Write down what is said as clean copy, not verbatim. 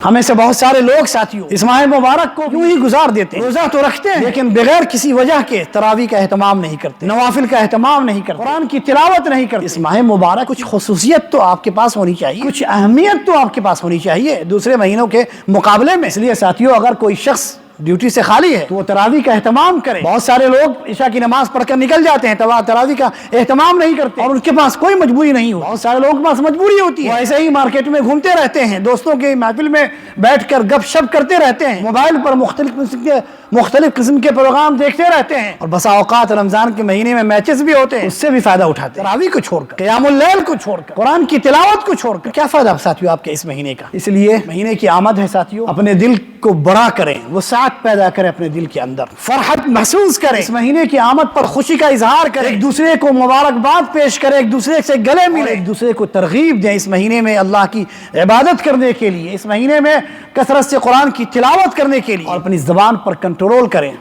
ہمیں سے بہت سارے لوگ ساتھیوں اس ماہ مبارک کو یوں ہی گزار دیتے ہیں، روزہ تو رکھتے ہیں لیکن بغیر کسی وجہ کے تراویح کا اہتمام نہیں کرتے، نوافل کا اہتمام نہیں کرتے، قرآن کی تلاوت نہیں کرتے۔ اس ماہ مبارک کچھ خصوصیت تو آپ کے پاس ہونی چاہیے، کچھ اہمیت تو آپ کے پاس ہونی چاہیے دوسرے مہینوں کے مقابلے میں۔ اس لیے ساتھیوں اگر کوئی شخص ڈیوٹی سے خالی ہے تو وہ تراویح کا اہتمام کرے۔ بہت سارے لوگ عشاء کی نماز پڑھ کر نکل جاتے ہیں، تراویح کا اہتمام نہیں کرتے اور ان کے پاس کوئی مجبوری نہیں ہو۔ بہت سارے لوگوں کے پاس مجبوری ہوتی ہے، وہ ایسے ہی مارکیٹ میں گھومتے رہتے ہیں، دوستوں کے محفل میں بیٹھ کر گپ شپ کرتے رہتے ہیں، موبائل پر مختلف قسم کے پروگرام دیکھتے رہتے ہیں، اور بسا اوقات رمضان کے مہینے میں میچز بھی ہوتے ہیں، اس سے بھی فائدہ اٹھاتے ہیں۔ تراویح کو چھوڑ کر، قیام اللیل کو چھوڑ کر، قرآن کی تلاوت کو چھوڑ کر کیا فائدہ ساتھیوں آپ کے اس مہینے کا؟ اس لیے مہینے کی آمد ہے ساتھیوں، اپنے دل کو بڑا کریں، وسعت پیدا کریں اپنے دل کے اندر، فرحت محسوس کریں، اس مہینے کی آمد پر خوشی کا اظہار کریں، ایک دوسرے کو مبارکباد پیش کریں، ایک دوسرے سے گلے ملیں، ایک دوسرے کو ترغیب دیں اس مہینے میں اللہ کی عبادت کرنے کے لیے، اس مہینے میں کثرت سے قرآن کی تلاوت کرنے کے لیے، اور اپنی زبان پر کنٹرول کریں۔